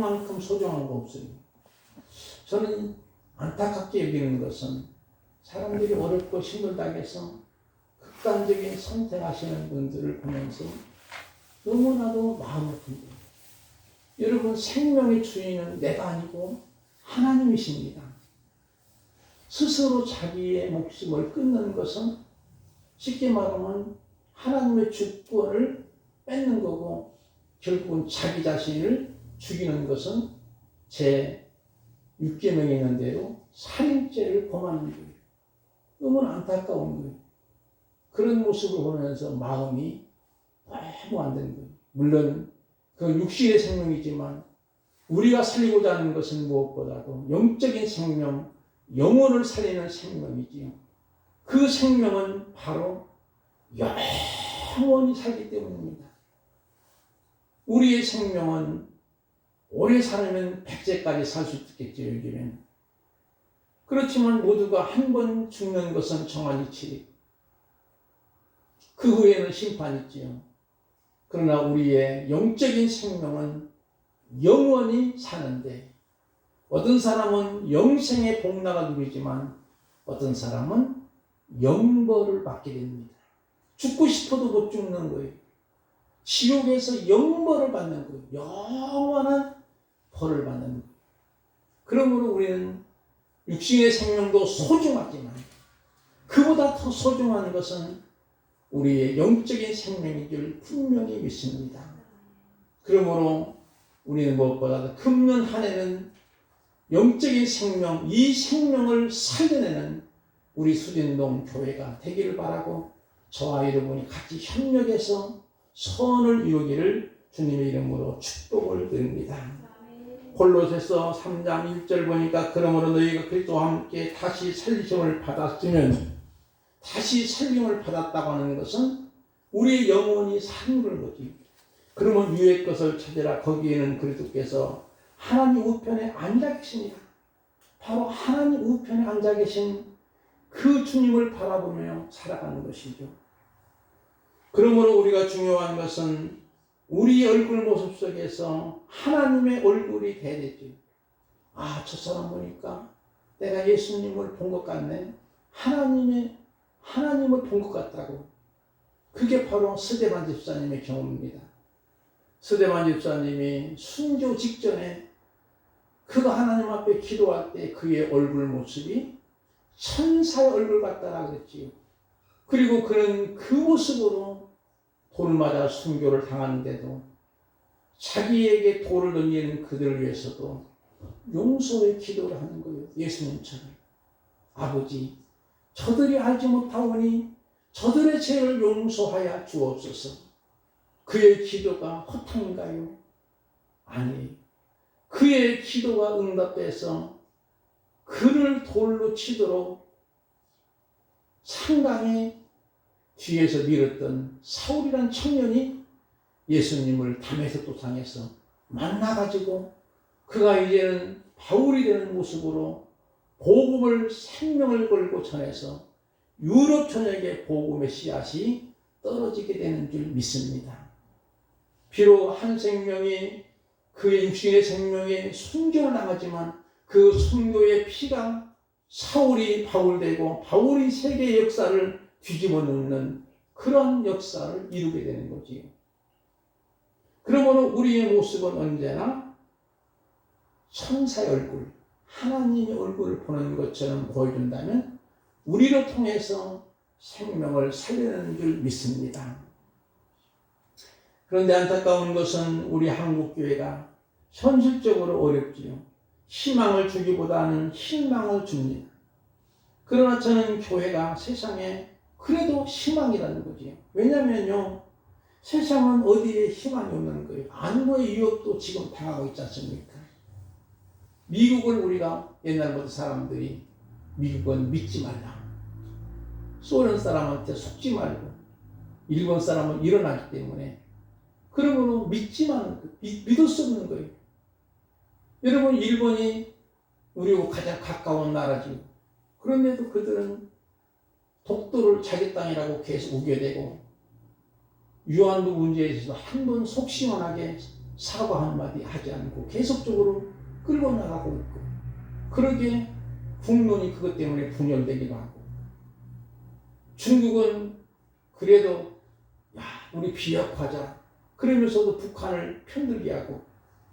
생명만큼 소중한 거 없어요. 저는 안타깝게 여기는 것은 사람들이 어렵고 힘들다 해서 극단적인 선택하시는 분들을 보면서 너무나도 마음 아픕니다. 여러분, 생명의 주인은 내가 아니고 하나님이십니다. 스스로 자기의 목숨을 끊는 것은 쉽게 말하면 하나님의 주권을 뺏는 거고, 결국은 자기 자신을 죽이는 것은 제 6계명에 있는 대로 살인죄를 범하는 거예요. 너무 안타까운 거예요. 그런 모습을 보면서 마음이 너무 안 되는 거예요. 물론 그 육신의 생명이지만 우리가 살리고자 하는 것은 무엇보다도 영적인 생명, 영혼을 살리는 생명이지요. 그 생명은 바로 영원히 살기 때문입니다. 우리의 생명은 오래 살면 100세까지 살 수 있겠죠, 요즘에는. 그렇지만 모두가 한 번 죽는 것은 정한이치. 그 후에는 심판이 있지요. 그러나 우리의 영적인 생명은 영원히 사는데, 어떤 사람은 영생의 복락을 누리지만 어떤 사람은 영벌을 받게 됩니다. 죽고 싶어도 못 죽는 거예요. 지옥에서 영벌을 받는 거예요. 영원한 벌을 받는 거예요. 그러므로 우리는 육신의 생명도 소중하지만 그보다 더 소중한 것은 우리의 영적인 생명인 줄 분명히 믿습니다. 그러므로 우리는 무엇보다도 금년 한 해는 영적인 생명, 이 생명을 살려내는 우리 수진동 교회가 되기를 바라고, 저와 여러분이 같이 협력해서 선을 이루기를 주님의 이름으로 축복을 드립니다. 골로새서 3장 1절 보니까, 그러므로 너희가 그리스도와 함께 다시 살리심을 받았으면, 다시 살림을 받았다고 하는 것은 우리의 영혼이 사는 거지. 그러면 위의 것을 찾으라. 거기에는 그리스도께서 하나님 우편에 앉아 계십니다. 바로 하나님 우편에 앉아 계신 그 주님을 바라보며 살아가는 것이죠. 그러므로 우리가 중요한 것은 우리 얼굴 모습 속에서 하나님의 얼굴이 돼야 되죠. 아, 저 사람 보니까 내가 예수님을 본 것 같네. 하나님을 본 것 같다고. 그게 바로 스데반 집사님의 경험입니다. 스데반 집사님이 순교 직전에 그가 하나님 앞에 기도할 때 그의 얼굴 모습이 천사의 얼굴 같다라고 그랬지요. 그리고 그는 그 모습으로 돌 맞아 순교를 당하는데도 자기에게 돌을 던지는 그들을 위해서도 용서의 기도를 하는 거예요. 예수님처럼. 아버지, 저들이 알지 못하오니 저들의 죄를 용서하여 주옵소서. 그의 기도가 허탕인가요? 아니, 그의 기도가 응답돼서 그를 돌로 치도록 상당히 뒤에서 밀었던 사울이란 청년이 예수님을 담에서 도상에서 만나가지고 그가 이제는 바울이 되는 모습으로 복음을 생명을 걸고 전해서 유럽 전역에 복음의 씨앗이 떨어지게 되는 줄 믿습니다. 비록 한 생명이 그의 육신의 생명에 순교를 당하지만 그 순교의 피가 사울이 바울되고 바울이 세계의 역사를 뒤집어 놓는 그런 역사를 이루게 되는 거지요. 그러므로 우리의 모습은 언제나 천사의 얼굴, 하나님의 얼굴을 보는 것처럼 보여준다면 우리를 통해서 생명을 살려내는 줄 믿습니다. 그런데 안타까운 것은 우리 한국교회가 현실적으로 어렵지요. 희망을 주기보다는 실망을 줍니다. 그러나 저는 교회가 세상에 그래도 희망이라는 거지요. 왜냐면요, 세상은 어디에 희망이 없는 거예요. 안보의 유혹도 지금 당하고 있지 않습니까? 미국을 우리가 옛날부터 사람들이 미국은 믿지 말라. 소련 사람한테 속지 말고 일본 사람은 일어나기 때문에 그러므로 믿을 수 없는 거예요. 여러분, 일본이 우리하고 가장 가까운 나라지. 그런데도 그들은 독도를 자기 땅이라고 계속 우겨대고 위안부 문제에 있어서 한 번 속 시원하게 사과 한마디 하지 않고 계속적으로 끌고 나가고 있고, 그러기에 국론이 그것 때문에 분열되기도 하고, 중국은 그래도 야 우리 비핵화자 그러면서도 북한을 편들게 하고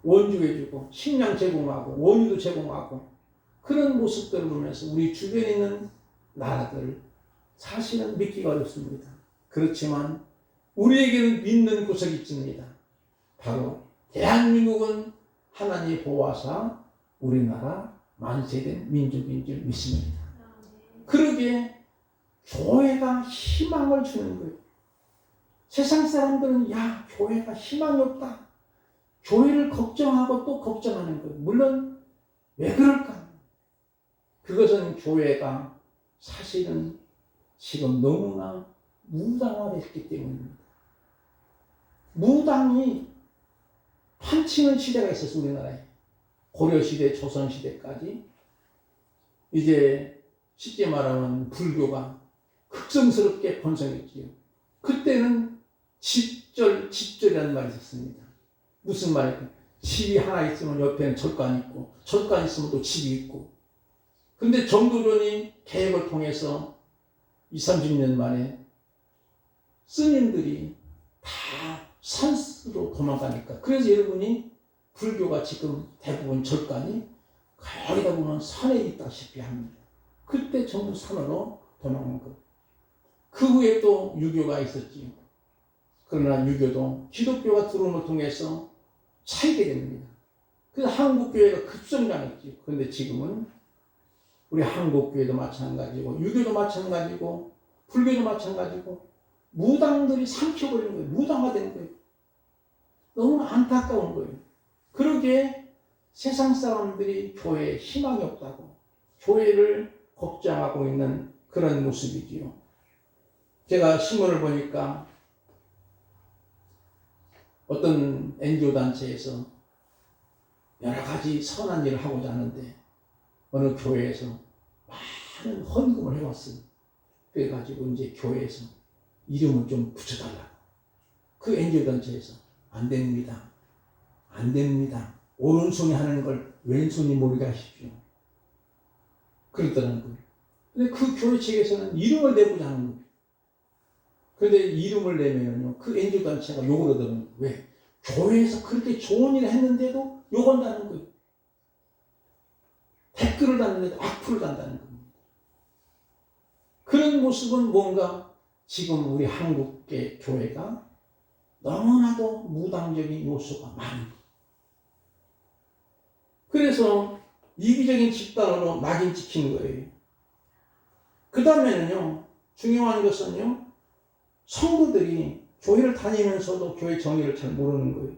원주해주고 식량 제공하고 원유도 제공하고, 그런 모습들을 보면서 우리 주변에 있는 나라들 사실은 믿기가 어렵습니다. 그렇지만 우리에게는 믿는 구석이 있습니다. 바로 대한민국은 하나님이 보호하사 우리나라 만세된 민족인 줄 믿습니다. 그러기에 교회가 희망을 주는 거예요. 세상 사람들은 야 교회가 희망이 없다, 교회를 걱정하고 또 걱정하는 거예요. 물론 왜 그럴까? 그것은 교회가 사실은 지금 너무나 무당화됐기 때문입니다. 무당이 판치는 시대가 있었어요. 우리나라에 고려시대 조선시대까지. 이제 쉽게 말하면 불교가 극성스럽게 번성했지요. 그때는 집절이라는 말이 있었습니다. 무슨 말일까? 집이 하나 있으면 옆에는 절간이 있고, 절간이 있으면 또 집이 있고. 근데 정도전이 개혁을 통해서 20, 30년 만에 스님들이 다 산으로 도망가니까, 그래서 여러분이 불교가 지금 대부분 절간이 거기다 보면 산에 있다시피 합니다. 그때 전부 산으로 도망간 것. 그 후에 또 유교가 있었지요. 그러나 유교도 기독교가 들어옴을 통해서 차이게 됩니다. 그래서 한국교회가 급성장했지요. 그런데 지금은 우리 한국교회도 마찬가지고 유교도 마찬가지고 불교도 마찬가지고 무당들이 삼켜버리는 거예요. 무당화된 거예요. 너무 안타까운 거예요. 그러기에 세상 사람들이 교회에 희망이 없다고 교회를 걱정하고 있는 그런 모습이지요. 제가 신문을 보니까 어떤 NGO 단체에서 여러 가지 선한 일을 하고자 하는데 어느 교회에서 많은 헌금을 해왔어요. 그래가지고 이제 교회에서 이름을 좀 붙여달라고. 그 NGO 단체에서 안 됩니다. 안 됩니다. 오른손이 하는 걸 왼손이 모르게 하십시오. 그랬다는 거예요. 근데 그 교회 측에서는 이름을 내고자 하는 거예요. 그런데 이름을 내면요, 그 NGO 단체가 욕을 하더라고요. 왜? 교회에서 그렇게 좋은 일을 했는데도 욕한다는 거예요. 댓글을 달는데도 악플을 단다는 겁니다. 그런 모습은 뭔가 지금 우리 한국의 교회가 너무나도 무당적인 요소가 많은 거예요. 그래서 이기적인 집단으로 낙인 찍힌 거예요. 그 다음에는요, 중요한 것은요, 성도들이 교회를 다니면서도 교회 정의를 잘 모르는 거예요.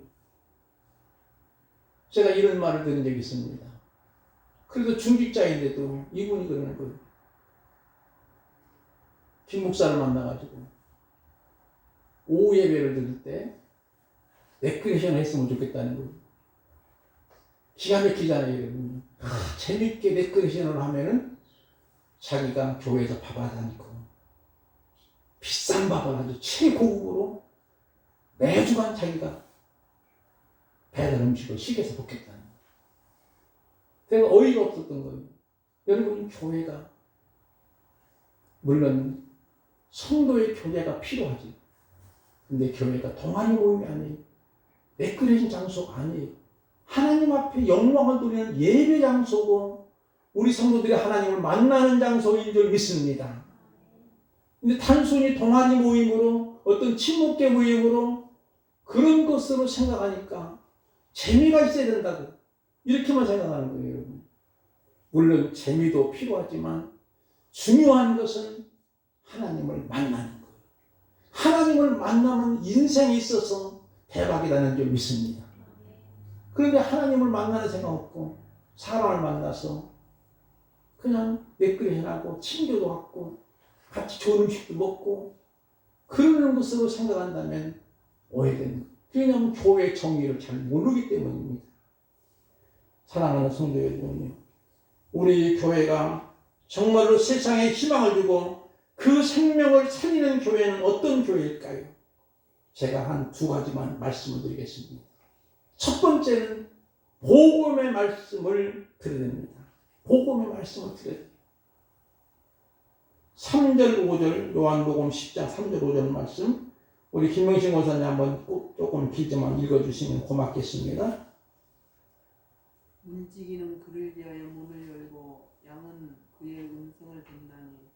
제가 이런 말을 들은 적이 있습니다. 그래도 중직자인데도 이분이 그러는 거예요. 김 목사를 만나가지고 오후 예배를 드릴 때 레크레이션을 했으면 좋겠다는 거예요. 기가 막히잖아요, 여러분. 재밌게 레크레이션을 하면은 자기가 교회에서 밥을 다니고 비싼 밥을 아주 최고급으로 매주간 자기가 배달 음식을 시켜서 먹겠다는 거예요. 제가 어이가 없었던 거예요. 여러분, 교회가 물론 성도의 교제가 필요하지. 근데 교회가 동아리 모임이 아니에요. 레크레이션 장소가 아니에요. 하나님 앞에 영광을 돌리는 예배 장소고 우리 성도들이 하나님을 만나는 장소인 줄 믿습니다. 근데 단순히 동아리 모임으로 어떤 친목계 모임으로 그런 것으로 생각하니까 재미가 있어야 된다고 이렇게만 생각하는 거예요, 여러분. 물론 재미도 필요하지만 중요한 것은 하나님을 만나는 거예요. 하나님을 만나면 인생에 있어서 대박이라는 줄 믿습니다. 그런데 하나님을 만나는 생각 없고 사람을 만나서 그냥 레크레이션하고 친교도 하고 같이 좋은 음식도 먹고 그러는 것으로 생각한다면 오해되는 거예요. 왜냐하면 교회의 정의를 잘 모르기 때문입니다. 사랑하는 성도 여러분요, 우리 교회가 정말로 세상에 희망을 주고 그 생명을 살리는 교회는 어떤 교회일까요? 제가 한 두 가지만 말씀을 드리겠습니다. 첫 번째는 복음의 말씀을 들어야 됩니다. 복음의 말씀을 들어야 됩니다. 3절 5절 요한복음 10장 3절 5절 말씀 우리 김명신 권사님 한번 꼭 조금 길지만 읽어주시면 고맙겠습니다. 문지기는 그를 위하여 문을 열고 양은 그의 음성을 듣나니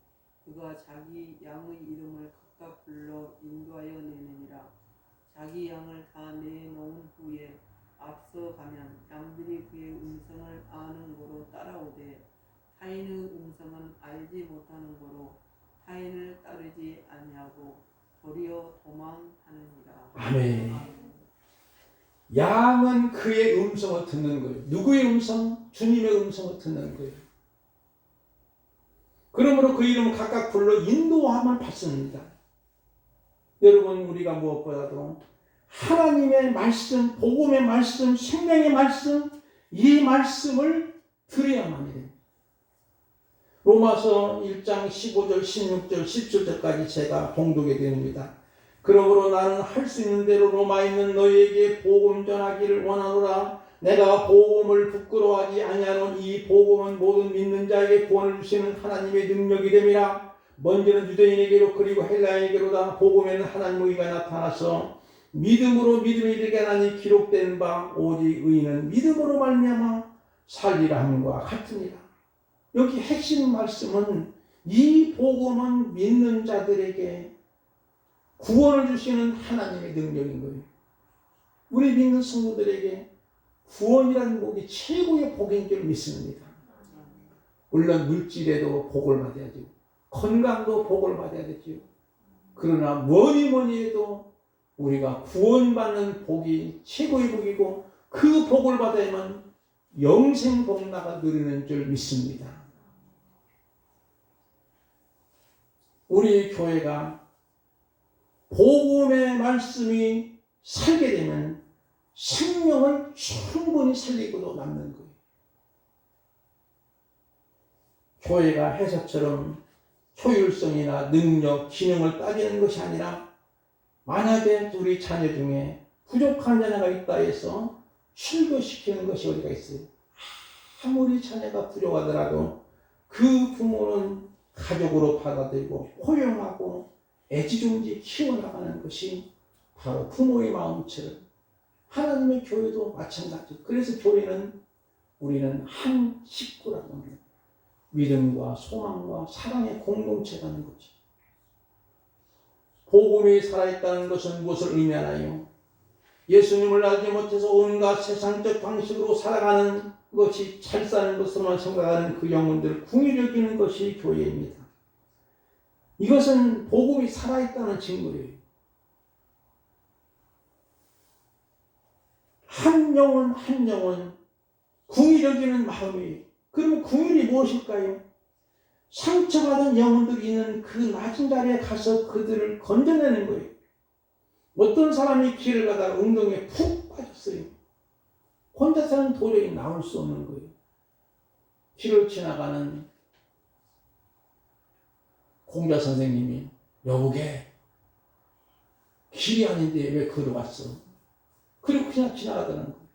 그가 자기 양의 이름을 각각 불러 인도하여 내느니라. 자기 양을 다 내놓은 후에 앞서 가면 양들이 그의 음성을 아는 거로 따라오되 타인의 음성은 알지 못하는 거로 타인을 따르지 아니하고 도리어 도망하느니라. 아멘. 양은 그의 음성을 듣는 거예요. 누구의 음성? 주님의 음성을 듣는 거예요. 그러므로 그 이름을 각각 불러 인도함을 받습니다. 여러분, 우리가 무엇보다도 하나님의 말씀, 복음의 말씀, 생명의 말씀, 이 말씀을 들어야만 해요. 로마서 1장 15절, 16절, 17절까지 제가 봉독해 드립니다. 그러므로 나는 할 수 있는 대로 로마에 있는 너희에게 복음 전하기를 원하노라. 내가 복음을 부끄러워하지 아니하노니 이 복음은 모든 믿는 자에게 구원을 주시는 하나님의 능력이 됨이라. 먼저는 유대인에게로 그리고 헬라인에게로다. 복음에는 하나님의 의가 나타나서 믿음으로 믿음에 이르게 하나니 기록된 바 오직 의인은 믿음으로 말미암아 살리라 함과 같으니라. 여기 핵심 말씀은 이 복음은 믿는 자들에게 구원을 주시는 하나님의 능력인 거예요. 우리 믿는 성도들에게 구원이라는 복이 최고의 복인 줄 믿습니다. 물론 물질에도 복을 받아야죠. 건강도 복을 받아야 되죠. 그러나 뭐니 해도 우리가 구원받는 복이 최고의 복이고 그 복을 받아야만 영생 복락을 누리는 줄 믿습니다. 우리 교회가 복음의 말씀이 살게 되면 생명을 충분히 살리고도 남는 거예요. 교회가 해석처럼 효율성이나 능력, 기능을 따지는 것이 아니라 만약에 우리 자녀 중에 부족한 자녀가 있다 해서 출교시키는 것이 어디가 있어요. 아무리 자녀가 부족하더라도 그 부모는 가족으로 받아들이고 포용하고 애지중지 키워나가는 것이 바로 부모의 마음처럼 하나님의 교회도 마찬가지죠. 그래서 교회는 우리는 한 식구라고 합니다. 믿음과 소망과 사랑의 공동체라는 거지. 복음이 살아있다는 것은 무엇을 의미하나요? 예수님을 알지 못해서 온갖 세상적 방식으로 살아가는 것이 잘 사는 것으로만 생각하는 그 영혼들을 궁히 여기는 것이 교회입니다. 이것은 복음이 살아있다는 증거예요. 한 영혼 한 영혼 궁히 여기는 마음이에요. 그러면 궁일이 무엇일까요? 상처받은 영혼들이 있는 그 낮은 자리에 가서 그들을 건져내는 거예요. 어떤 사람이 길을 가다가 웅덩이에 푹 빠졌어요. 혼자서는 도저히 나올 수 없는 거예요. 길을 지나가는 공자 선생님이 여보게 길이 아닌데 왜 걸어왔어? 그리고 그냥 지나가더라는 거예요.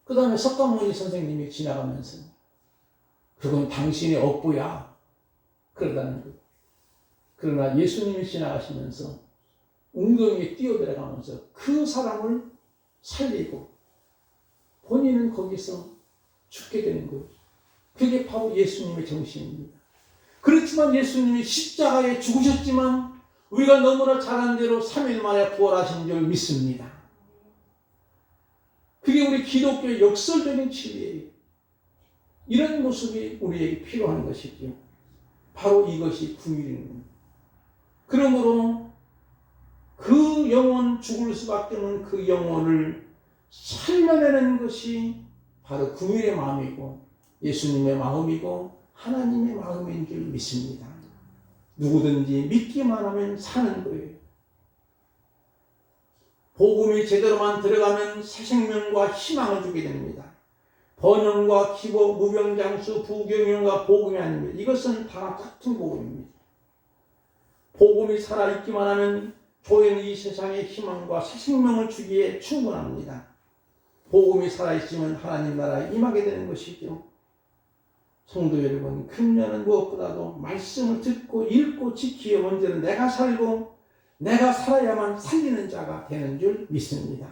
그 다음에 석가모니 선생님이 지나가면서 그건 당신의 업보야 그러다는 거예요. 그러나 예수님이 지나가시면서 웅덩이에 뛰어들어가면서 그 사람을 살리고 본인은 거기서 죽게 되는 거예요. 그게 바로 예수님의 정신입니다. 그렇지만 예수님이 십자가에 죽으셨지만 우리가 너무나 잘 아는 대로 3일 만에 부활하신 줄 믿습니다. 그게 우리 기독교의 역설적인 진리예요. 이런 모습이 우리에게 필요한 것이죠. 바로 이것이 궁일입니다. 그러므로 그 영혼, 죽을 수밖에 없는 그 영혼을 살려내는 것이 바로 궁일의 마음이고 예수님의 마음이고 하나님의 마음인 줄 믿습니다. 누구든지 믿기만 하면 사는 거예요. 복음이 제대로만 들어가면 새 생명과 희망을 주게 됩니다. 번영과 기복, 무병장수, 부경영과 복음이 아닙니다. 이것은 다 같은 복음입니다. 복음이 살아있기만 하면 교회는 이 세상의 희망과 새 생명을 주기에 충분합니다. 복음이 살아있으면 하나님 나라에 임하게 되는 것이죠. 성도 여러분, 금년은 무엇보다도 말씀을 듣고 읽고 지키어 먼저는 내가 살고 내가 살아야만 살리는 자가 되는 줄 믿습니다.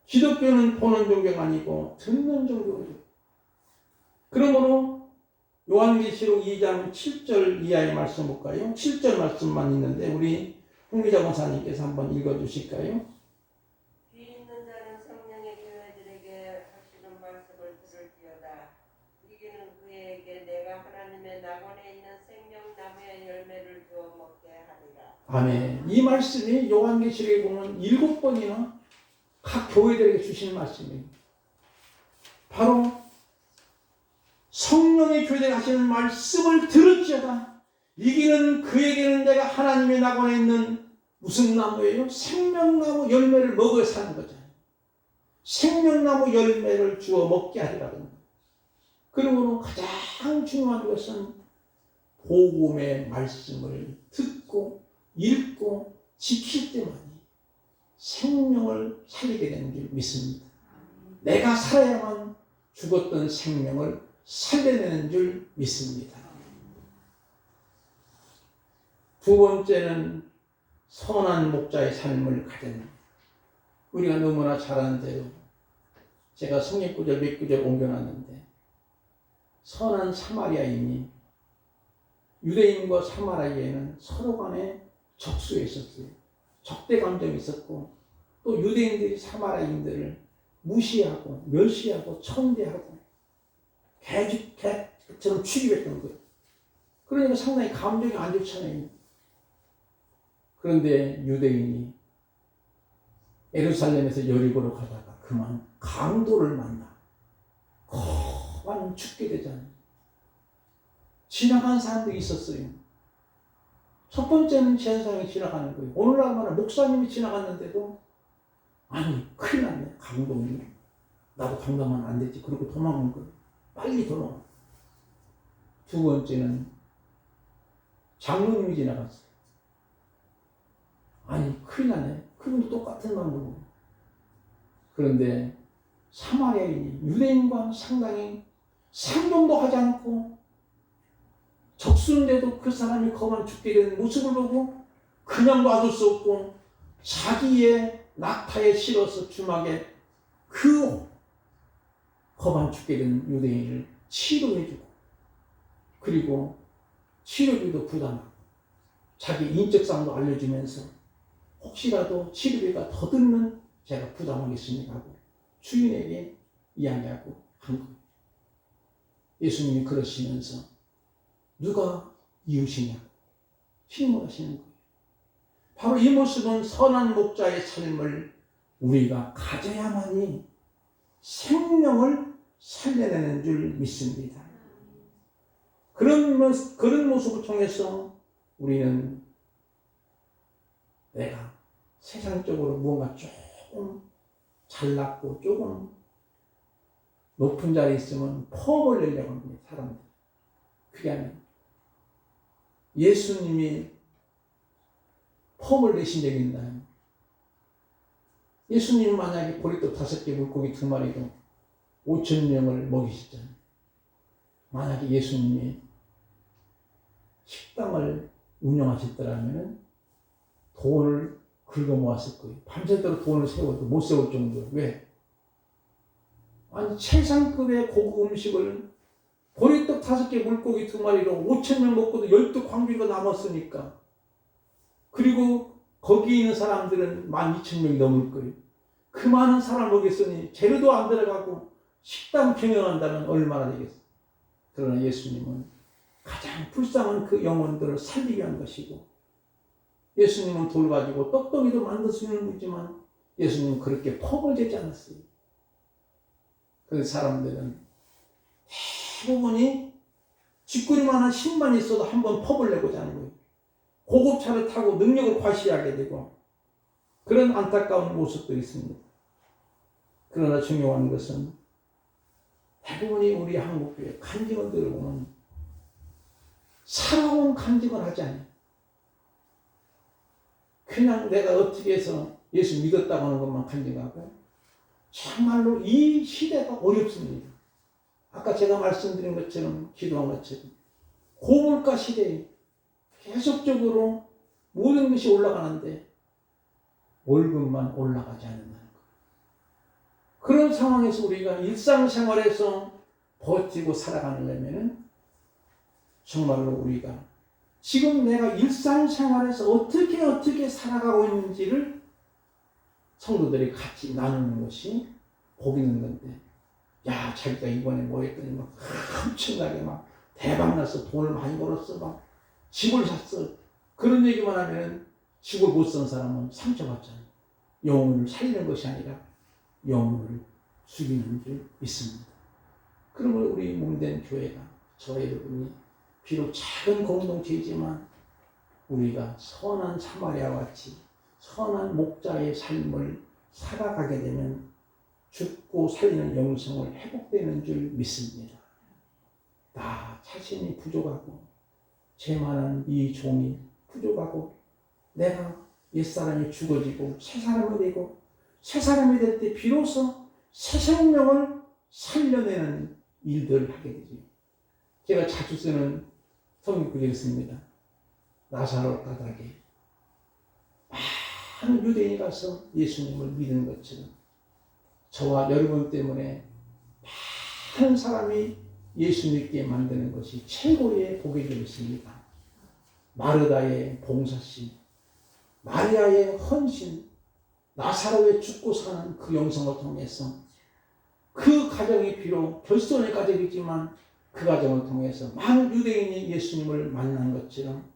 기독교는 보는 종교가 아니고 듣는 종교죠. 그러므로 요한계시록 2장 7절 이하의 말씀 볼까요? 7절 말씀만 있는데 우리 홍기자 권사님께서 한번 읽어주실까요? 귀 있는 자는 성령의 교회들에게 하시는 말씀을 들을지어다. 이기는 그에게 내가 하나님의 낙원에 있는 생명나무의 열매를 주어 먹게 하리라. 아멘. 이 말씀이 요한계시록에 보면 7번이나 각 교회들에게 주신 말씀이에요. 바로 성령의 교회들에게 하시는 말씀을 들을지어다. 이기는 그에게는 내가 하나님의 낙원에 있는 무슨 나무예요? 생명나무 열매를 먹어야 사는 거잖아요. 생명나무 열매를 주어 먹게 하리라는 거예요. 그러므로 가장 중요한 것은 복음의 말씀을 듣고 읽고 지킬 때만이 생명을 살리게 되는 줄 믿습니다. 내가 살아야만 죽었던 생명을 살려내는 줄 믿습니다. 두 번째는 선한 목자의 삶을 가졌는, 우리가 너무나 잘 아는 대로 제가 성경구절 몇 구절 옮겨놨는데, 선한 사마리아인이, 유대인과 사마리아인은 서로 간에 적수에 있었어요. 적대 감정이 있었고, 또 유대인들이 사마리아인들을 무시하고 멸시하고 천대하고 개처럼 취급했던 거예요. 그러니까 상당히 감정이 안 좋잖아요. 그런데 유대인이 예루살렘에서 여리고로 가다가 그만 강도를 만나 거만 죽게 되잖아요. 지나간 사람들이 있었어요. 첫 번째는 제사장이 지나가는 거예요. 오늘날만 목사님이 지나갔는데도 아니 큰일 났네. 강도니 나도 감당하면 안 되지. 그리고 도망간 거예요. 빨리 도망가. 두 번째는 장로님이 지나갔어요. 아니 큰일 나네. 그분도 똑같은 방법으로. 그런데 사마리아인이 유대인과 상당히 상종도 하지 않고 적수인데도 그 사람이 거만 죽게 되는 모습을 보고 그냥 놔둘 수 없고 자기의 낙타에 실어서 주막에 그 거만 죽게 되는 유대인을 치료해주고, 그리고 치료비도 부담하고 자기 인적사항도 알려주면서 혹시라도 치료비가 더 들면 제가 부담하겠습니다 하고 주인에게 이야기하고 한 거예요. 예수님이 그러시면서 누가 이웃이냐 질문하시는 거예요. 바로 이 모습은 선한 목자의 삶을 우리가 가져야만이 생명을 살려내는 줄 믿습니다. 그런 모습을 통해서 우리는 내가 세상적으로 무언가 조금 잘났고 조금 높은 자리에 있으면 폼을 내려고 합니다. 사람들. 그게 아니에요. 예수님이 폼을 내신 적이 있나요? 예수님 만약에 보리떡 5개 물고기 2마리로 5,000명을 먹이셨잖아요. 만약에 예수님이 식당을 운영하셨더라면 돈을 긁어 모았을 거예요. 밤새도록 돈을 세워도 못 세울 정도로. 왜? 아니 최상급의 고급 음식을 보리떡 5개 물고기 2마리로 5,000명 먹고도 12광주리가 남았으니까. 그리고 거기 있는 사람들은 12,000명이 넘을 거예요. 그 많은 사람 먹였으니 재료도 안 들어가고 식당 경영한다면 얼마나 되겠어요. 그러나 예수님은 가장 불쌍한 그 영혼들을 살리기 위한 것이고, 예수님은 돌 가지고 떡덩이도 만들 수 있는 분이지만 예수님은 그렇게 퍽을 재지 않았어요. 그래서 사람들은 대부분이 쥐꼬리만한 힘만 있어도 한번 퍽을 내고자 하는 거예요. 고급차를 타고 능력을 과시하게 되고 그런 안타까운 모습도 있습니다. 그러나 중요한 것은 대부분이 우리 한국교회 간증원들을 보면 살아온 간증을 하지 않아요. 그냥 내가 어떻게 해서 예수 믿었다고 하는 것만 간증하고 정말로 이 시대가 어렵습니다. 아까 제가 말씀드린 것처럼 기도한 것처럼 고물가 시대에 계속적으로 모든 것이 올라가는데 월급만 올라가지 않는다는 것. 그런 상황에서 우리가 일상생활에서 버티고 살아가려면 정말로 우리가 지금 내가 일상생활에서 어떻게 살아가고 있는지를 성도들이 같이 나누는 것이 복 있는 건데, 야, 자기가 이번에 뭐 했더니 막 엄청나게 막 대박나서 돈을 많이 벌었어, 막 집을 샀어. 그런 얘기만 하면 집을 못 산 사람은 상처받잖아요. 영혼을 살리는 것이 아니라 영혼을 죽이는 줄 믿습니다. 그러면 우리 몸된 교회가, 저 여러분이 비록 작은 공동체이지만 우리가 선한 사마리아와 같이 선한 목자의 삶을 살아가게 되면 죽고 살리는 영성을 회복되는 줄 믿습니다. 나 자신이 부족하고 제 많은 이 종이 부족하고 내가 옛사람이 죽어지고 새 사람이 되고 새 사람이 될 때 비로소 새 생명을 살려내는 일들을 하게 되죠. 제가 자주 쓰는 성경구절이 있습니다. 나사로 바닥에 많은 유대인이 가서 예수님을 믿은 것처럼 저와 여러분 때문에 많은 사람이 예수 믿게 만드는 것이 최고의 복이 되겠습니다. 마르다의 봉사심, 마리아의 헌신, 나사로의 죽고 사는 그 영성을 통해서 그 가정이 비록 결손의 가정이지만 그 가정을 통해서 많은 유대인이 예수님을 만난 것처럼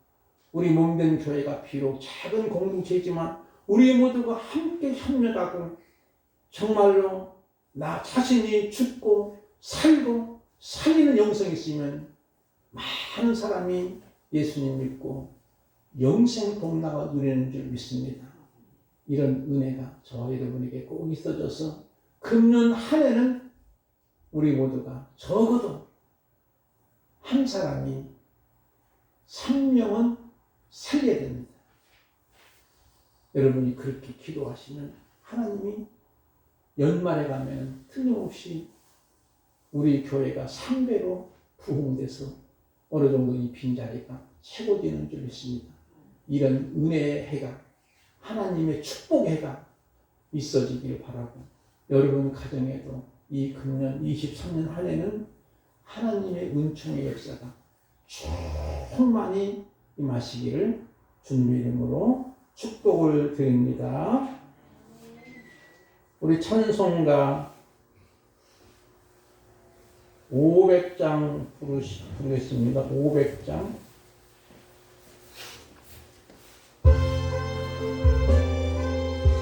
우리 몸된 교회가 비록 작은 공동체이지만 우리 모두가 함께 협력하고 정말로 나 자신이 죽고 살고 살리는 영성이 있으면 많은 사람이 예수님 믿고 영생 복락을 누리는 줄 믿습니다. 이런 은혜가 저와 여러분에게 꼭 있어져서 금년 한 해는 우리 모두가 적어도 한 사람이 3명은 살려야 됩니다. 여러분이 그렇게 기도하시면 하나님이 연말에 가면 틀림없이 우리 교회가 3배로 부흥돼서 어느 정도 이 빈자리가 채워지는 줄 믿습니다. 이런 은혜의 해가 하나님의 축복의 해가 있어지길 바라고 여러분 가정에도 이 금년 23년 한 해는 하나님의 은총의 역사가 충만히 임하시기를 주님의 이름으로 축복을 드립니다. 우리 찬송가 500장 부르겠습니다. 500장